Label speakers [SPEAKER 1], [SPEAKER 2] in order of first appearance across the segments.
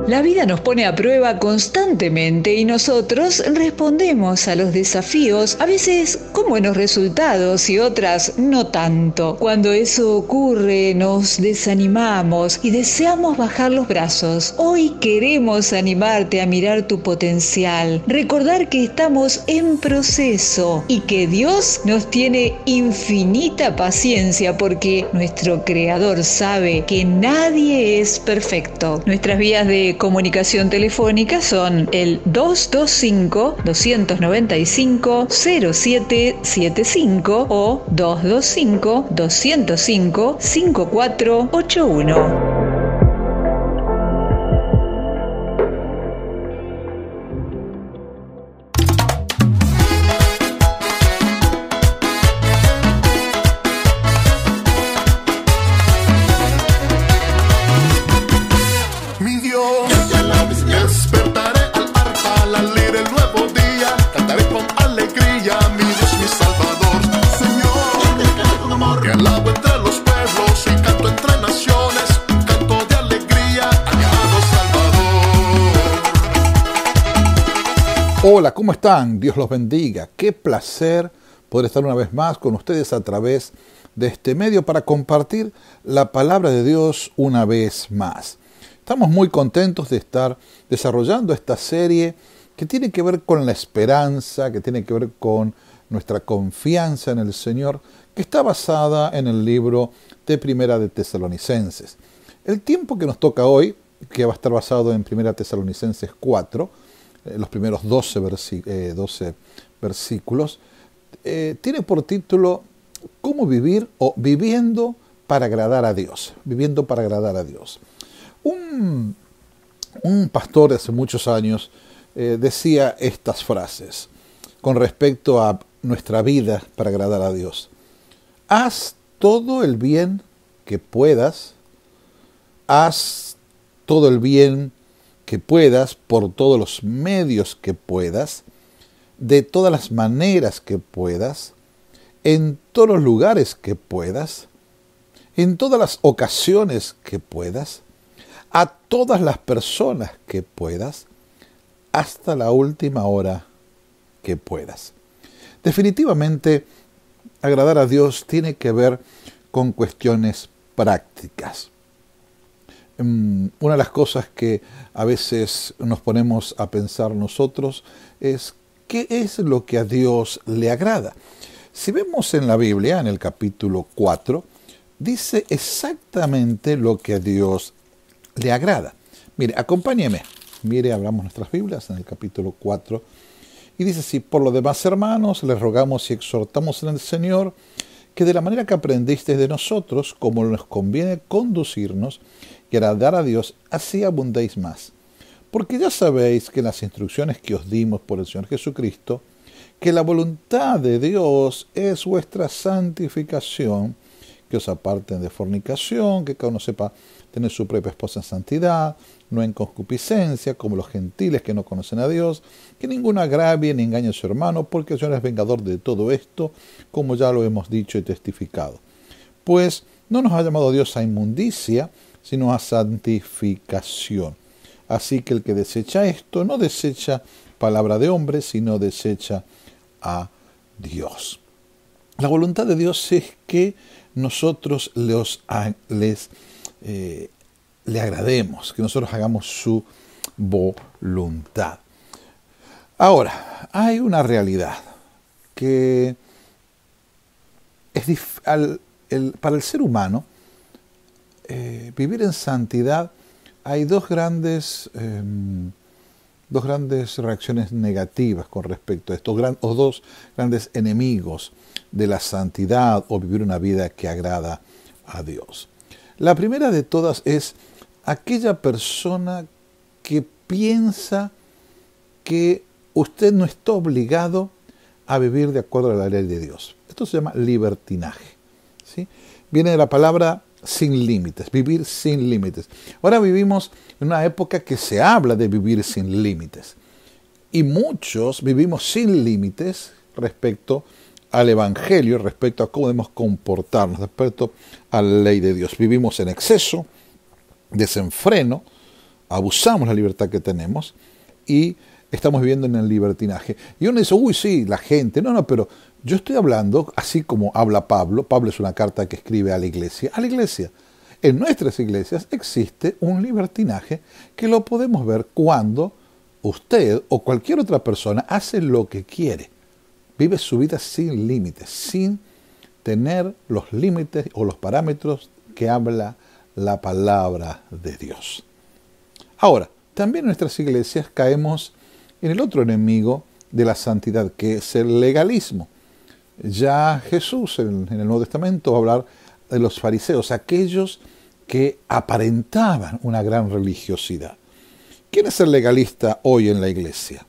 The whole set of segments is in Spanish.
[SPEAKER 1] La vida nos pone a prueba constantemente y nosotros respondemos a los desafíos, a veces con buenos resultados y otras no tanto. Cuando eso ocurre, nos desanimamos y deseamos bajar los brazos. Hoy queremos animarte a mirar tu potencial, recordar que estamos en proceso y que Dios nos tiene infinita paciencia porque nuestro Creador sabe que nadie es perfecto. Nuestras vías de comunicación telefónica son el 225-295-0775 o 225-205-5481.
[SPEAKER 2] Hola, ¿cómo están? Dios los bendiga. Qué placer poder estar una vez más con ustedes a través de este medio para compartir la palabra de Dios una vez más. Estamos muy contentos de estar desarrollando esta serie que tiene que ver con la esperanza, que tiene que ver con nuestra confianza en el Señor, que está basada en el libro de Primera de Tesalonicenses. El tiempo que nos toca hoy, que va a estar basado en Primera Tesalonicenses 4, los primeros 12 versículos, tiene por título ¿Cómo vivir o viviendo para agradar a Dios? Viviendo para agradar a Dios. Un pastor de hace muchos años decía estas frases con respecto a nuestra vida para agradar a Dios. Haz todo el bien que puedas, haz todo el bien que puedas, por todos los medios que puedas, de todas las maneras que puedas, en todos los lugares que puedas, en todas las ocasiones que puedas, a todas las personas que puedas, hasta la última hora que puedas. Definitivamente, agradar a Dios tiene que ver con cuestiones prácticas. Una de las cosas que a veces nos ponemos a pensar nosotros es ¿qué es lo que a Dios le agrada? Si vemos en la Biblia, en el capítulo 4, dice exactamente lo que a Dios le agrada. Mire, acompáñeme. Mire, abramos nuestras Biblias en el capítulo 4 y dice así: por lo demás, hermanos, les rogamos y exhortamos en el Señor que de la manera que aprendisteis de nosotros, como nos conviene conducirnos y agradar a Dios, así abundéis más. Porque ya sabéis que en las instrucciones que os dimos por el Señor Jesucristo, que la voluntad de Dios es vuestra santificación, que os aparten de fornicación, que cada uno sepa tener su propia esposa en santidad, no en concupiscencia, como los gentiles que no conocen a Dios, que ninguno agravie ni engañe a su hermano, porque el Señor es vengador de todo esto, como ya lo hemos dicho y testificado. Pues no nos ha llamado Dios a inmundicia, sino a santificación. Así que el que desecha esto, no desecha palabra de hombre, sino desecha a Dios. La voluntad de Dios es que nosotros le agrademos, que nosotros hagamos su voluntad. Ahora, hay una realidad que para el ser humano, vivir en santidad, hay dos grandes reacciones negativas con respecto a esto, o dos grandes enemigos de la santidad o vivir una vida que agrada a Dios. La primera de todas es aquella persona que piensa que usted no está obligado a vivir de acuerdo a la ley de Dios. Esto se llama libertinaje, ¿sí? Viene de la palabra sin límites, vivir sin límites. Ahora vivimos en una época que se habla de vivir sin límites. Y muchos vivimos sin límites respecto al Evangelio, respecto a cómo debemos comportarnos, respecto a la ley de Dios. Vivimos en exceso, desenfreno, abusamos la libertad que tenemos y estamos viviendo en el libertinaje. Y uno dice, uy, sí, la gente. No, pero yo estoy hablando, así como habla Pablo. Pablo es una carta que escribe a la iglesia. A la iglesia. En nuestras iglesias existe un libertinaje que lo podemos ver cuando usted o cualquier otra persona hace lo que quiere. Vive su vida sin límites, sin tener los límites o los parámetros que habla la palabra de Dios. Ahora, también en nuestras iglesias caemos en el otro enemigo de la santidad, que es el legalismo. Ya Jesús en el Nuevo Testamento va a hablar de los fariseos, aquellos que aparentaban una gran religiosidad. ¿Quién es el legalista hoy en la iglesia?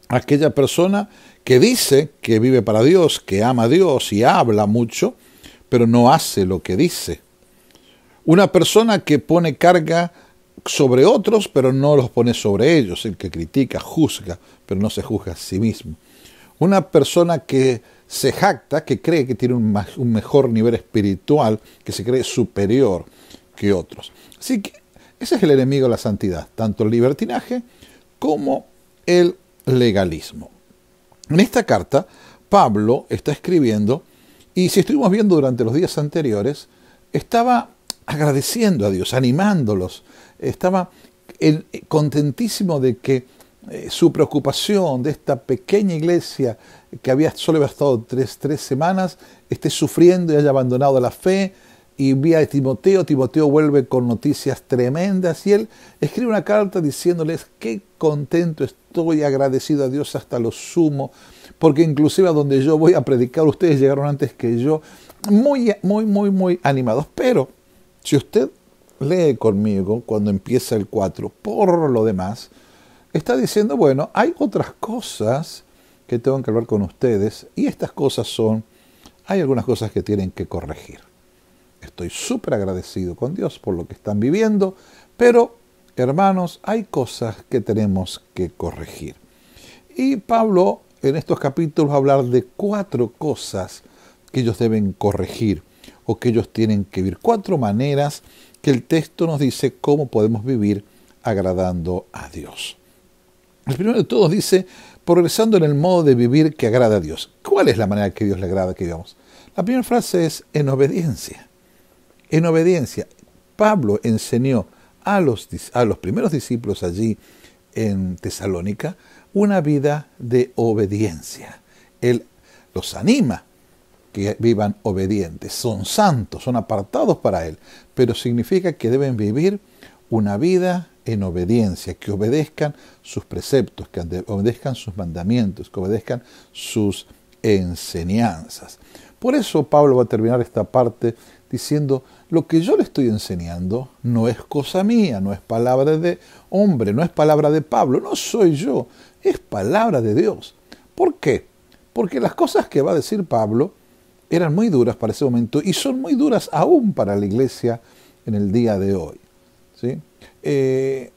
[SPEAKER 2] Aquella persona que dice que vive para Dios, que ama a Dios y habla mucho, pero no hace lo que dice. Una persona que pone carga sobre otros, pero no los pone sobre ellos. El que critica, juzga, pero no se juzga a sí mismo. Una persona que se jacta, que cree que tiene un mejor nivel espiritual, que se cree superior que otros. Así que ese es el enemigo de la santidad, tanto el libertinaje como el legalismo. En esta carta, Pablo está escribiendo, y si estuvimos viendo durante los días anteriores, estaba agradeciendo a Dios, animándolos, estaba contentísimo de que su preocupación de esta pequeña iglesia que solo había estado tres semanas, esté sufriendo y haya abandonado la fe. Y envía a Timoteo vuelve con noticias tremendas y él escribe una carta diciéndoles qué contento estoy, agradecido a Dios hasta lo sumo, porque inclusive a donde yo voy a predicar, ustedes llegaron antes que yo, muy animados. Pero si usted lee conmigo cuando empieza el 4, por lo demás, está diciendo, bueno, hay otras cosas que tengo que hablar con ustedes y estas cosas hay algunas cosas que tienen que corregir. Estoy súper agradecido con Dios por lo que están viviendo, pero, hermanos, hay cosas que tenemos que corregir. Y Pablo, en estos capítulos, va a hablar de 4 cosas que ellos deben corregir o que ellos tienen que vivir. 4 maneras que el texto nos dice cómo podemos vivir agradando a Dios. El primero de todos dice, progresando en el modo de vivir que agrada a Dios. ¿Cuál es la manera que Dios le agrada que vivamos? La primera frase es en obediencia. En obediencia. Pablo enseñó a los primeros discípulos allí en Tesalónica una vida de obediencia. Él los anima que vivan obedientes. Son santos, son apartados para Él, pero significa que deben vivir una vida en obediencia, que obedezcan sus preceptos, que obedezcan sus mandamientos, que obedezcan sus enseñanzas. Por eso Pablo va a terminar esta parte diciendo, lo que yo le estoy enseñando no es cosa mía, no es palabra de hombre, no es palabra de Pablo, no soy yo, es palabra de Dios. ¿Por qué? Porque las cosas que va a decir Pablo eran muy duras para ese momento y son muy duras aún para la iglesia en el día de hoy. ¿Sí? El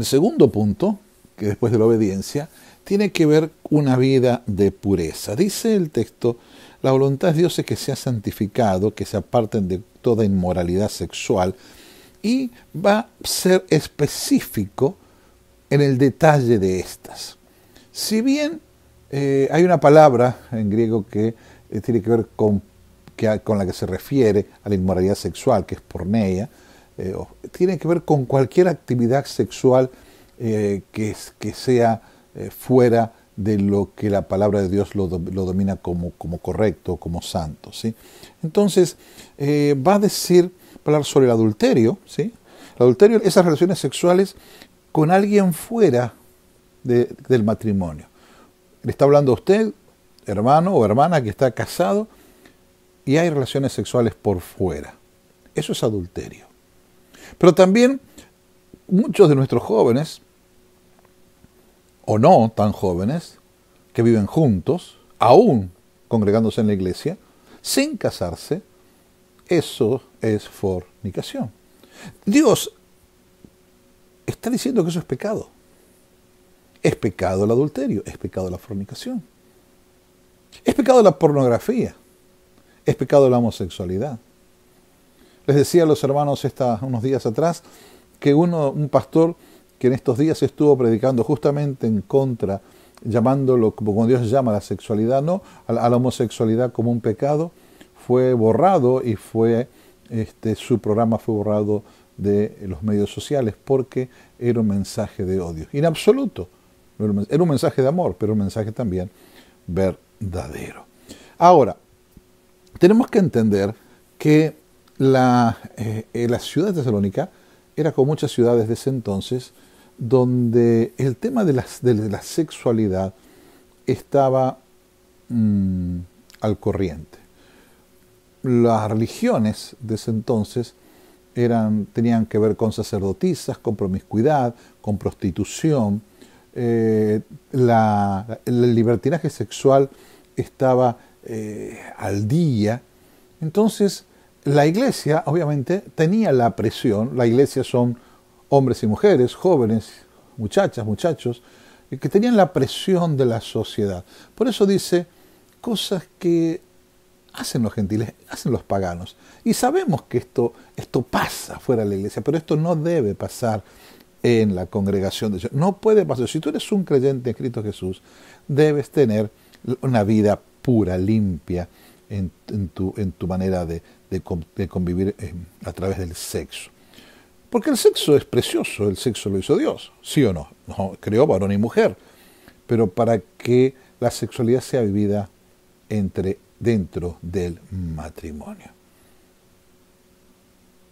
[SPEAKER 2] segundo punto, que después de la obediencia, tiene que ver una vida de pureza. Dice el texto, la voluntad de Dios es que sea santificado, que se aparten de toda inmoralidad sexual, y va a ser específico en el detalle de estas. Si bien hay una palabra en griego que tiene que ver con la que se refiere a la inmoralidad sexual, que es porneia, tiene que ver con cualquier actividad sexual que sea fuera de lo que la palabra de Dios lo domina como correcto, como santo, ¿sí? Entonces, va a hablar sobre el adulterio, ¿sí? El adulterio, esas relaciones sexuales con alguien fuera del matrimonio. Le está hablando a usted, hermano o hermana que está casado, y hay relaciones sexuales por fuera. Eso es adulterio. Pero también muchos de nuestros jóvenes, o no tan jóvenes, que viven juntos, aún congregándose en la iglesia, sin casarse, eso es fornicación. Dios está diciendo que eso es pecado. Es pecado el adulterio, es pecado la fornicación. Es pecado la pornografía, es pecado la homosexualidad. Les decía a los hermanos unos días atrás que un pastor que en estos días estuvo predicando justamente en contra, llamándolo como Dios llama a la sexualidad, no a la homosexualidad como un pecado, fue borrado y su programa fue borrado de los medios sociales porque era un mensaje de odio. Y en absoluto, era un mensaje de amor, pero un mensaje también verdadero. Ahora, tenemos que entender que la ciudad de Tesalónica era como muchas ciudades de ese entonces, donde el tema de la sexualidad estaba al corriente. Las religiones de ese entonces tenían que ver con sacerdotisas, con promiscuidad, con prostitución. El libertinaje sexual estaba al día. Entonces, la iglesia, obviamente, tenía la presión. La iglesia son hombres y mujeres, jóvenes, muchachas, muchachos, que tenían la presión de la sociedad. Por eso dice cosas que hacen los gentiles, hacen los paganos. Y sabemos que esto pasa fuera de la iglesia, pero esto no debe pasar en la congregación de Dios. No puede pasar. Si tú eres un creyente en Cristo Jesús, debes tener una vida pura, limpia, en tu manera de convivir a través del sexo. Porque el sexo es precioso, el sexo lo hizo Dios, ¿sí o no? No creó varón y mujer, pero para que la sexualidad sea vivida dentro del matrimonio.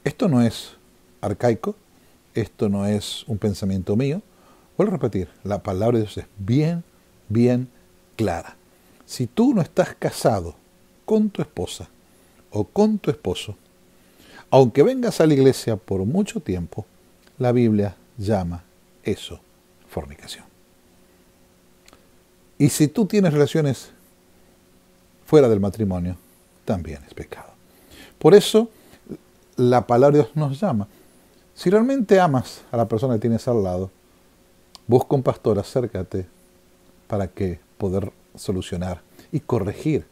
[SPEAKER 2] Esto no es arcaico, esto no es un pensamiento mío. Vuelvo a repetir, la palabra de Dios es bien, bien clara. Si tú no estás casado con tu esposa o con tu esposo, aunque vengas a la iglesia por mucho tiempo, la Biblia llama eso fornicación. Y si tú tienes relaciones fuera del matrimonio, también es pecado. Por eso, la palabra de Dios nos llama. Si realmente amas a la persona que tienes al lado, busca un pastor, acércate para que poder solucionar y corregir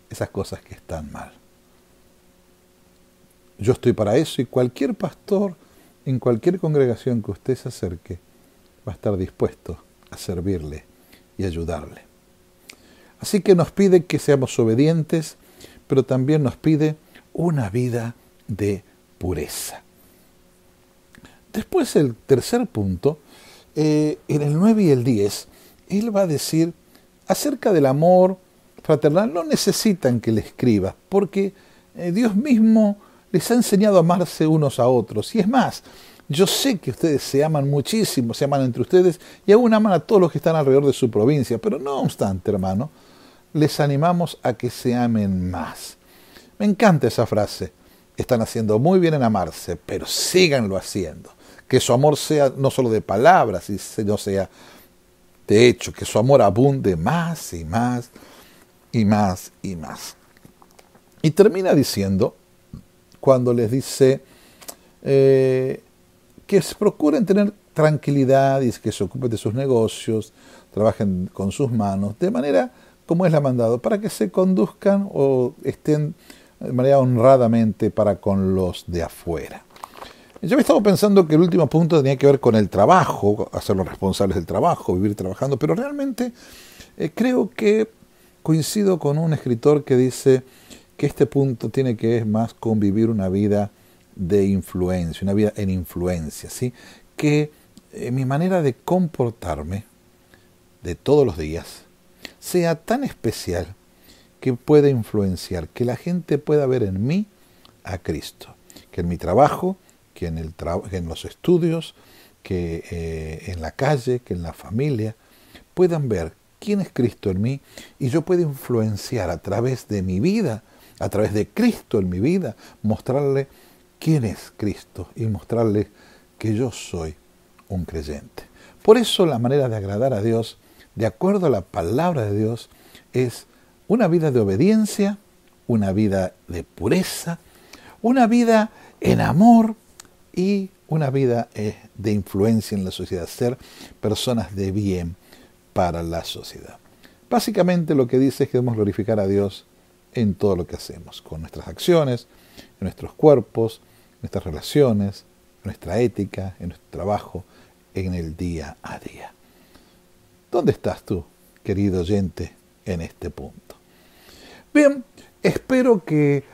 [SPEAKER 2] esas cosas que están mal. Yo estoy para eso y cualquier pastor en cualquier congregación que usted se acerque va a estar dispuesto a servirle y ayudarle. Así que nos pide que seamos obedientes, pero también nos pide una vida de pureza. Después el tercer punto, en el 9 y el 10, él va a decir acerca del amor fraternal. No necesitan que le escriba, porque Dios mismo les ha enseñado a amarse unos a otros. Y es más, yo sé que ustedes se aman muchísimo, se aman entre ustedes y aún aman a todos los que están alrededor de su provincia. Pero no obstante, hermano, les animamos a que se amen más. Me encanta esa frase. Están haciendo muy bien en amarse, pero síganlo haciendo. Que su amor sea no solo de palabras, sino sea de hecho, que su amor abunde más y más y más y más. Y termina diciendo, cuando les dice que procuren tener tranquilidad y que se ocupen de sus negocios, trabajen con sus manos, de manera como Él ha mandado, para que se conduzcan o estén de manera honradamente para con los de afuera. Yo había estado pensando que el último punto tenía que ver con el trabajo, hacerlos responsables del trabajo, vivir trabajando, pero realmente creo que coincido con un escritor que dice que este punto tiene que ver más con vivir una vida de influencia, una vida en influencia, ¿sí? Que mi manera de comportarme de todos los días sea tan especial que pueda influenciar, que la gente pueda ver en mí a Cristo, que en mi trabajo, que en los estudios, que en la calle, que en la familia, puedan ver quién es Cristo en mí y yo puedo influenciar a través de mi vida, a través de Cristo en mi vida, mostrarle quién es Cristo y mostrarle que yo soy un creyente. Por eso la manera de agradar a Dios, de acuerdo a la palabra de Dios, es una vida de obediencia, una vida de pureza, una vida en amor y una vida de influencia en la sociedad, ser personas de bien para la sociedad. Básicamente lo que dice es que debemos glorificar a Dios en todo lo que hacemos, con nuestras acciones, en nuestros cuerpos, nuestras relaciones, nuestra ética, en nuestro trabajo, en el día a día. ¿Dónde estás tú, querido oyente, en este punto? Bien, espero que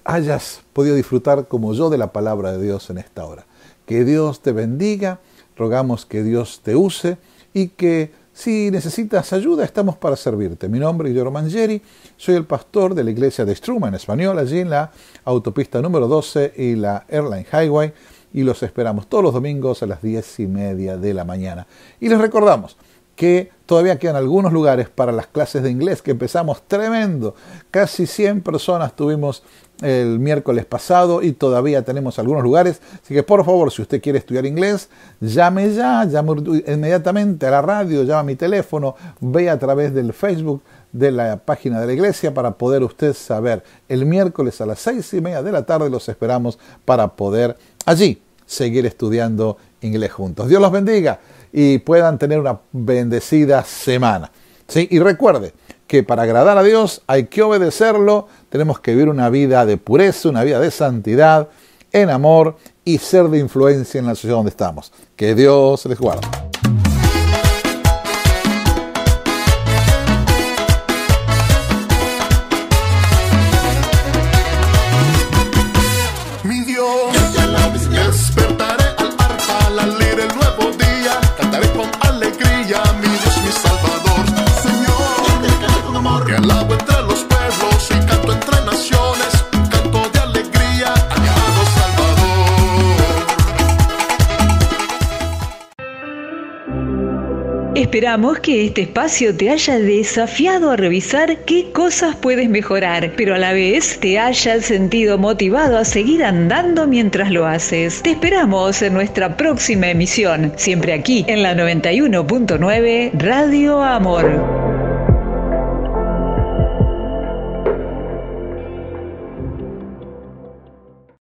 [SPEAKER 2] hayas podido disfrutar como yo de la palabra de Dios en esta hora. Que Dios te bendiga, rogamos que Dios te use y que si necesitas ayuda estamos para servirte. Mi nombre es Guillermo Mangieri, soy el pastor de la iglesia de Struma en español, allí en la autopista número 12 y la Airline Highway, y los esperamos todos los domingos a las 10:30 de la mañana. Y les recordamos que todavía quedan algunos lugares para las clases de inglés, que empezamos tremendo. Casi 100 personas tuvimos el miércoles pasado y todavía tenemos algunos lugares. Así que por favor, si usted quiere estudiar inglés, llame inmediatamente a la radio, llama a mi teléfono, ve a través del Facebook de la página de la iglesia para poder usted saber. El miércoles a las 6:30 de la tarde los esperamos para poder allí seguir estudiando inglés juntos. Dios los bendiga y puedan tener una bendecida semana. ¿Sí? Y recuerde que para agradar a Dios hay que obedecerlo, tenemos que vivir una vida de pureza, una vida de santidad, en amor y ser de influencia en la sociedad donde estamos. Que Dios les guarde.
[SPEAKER 1] Esperamos que este espacio te haya desafiado a revisar qué cosas puedes mejorar, pero a la vez te haya sentido motivado a seguir andando mientras lo haces. Te esperamos en nuestra próxima emisión, siempre aquí en la 91.9 Radio Amor.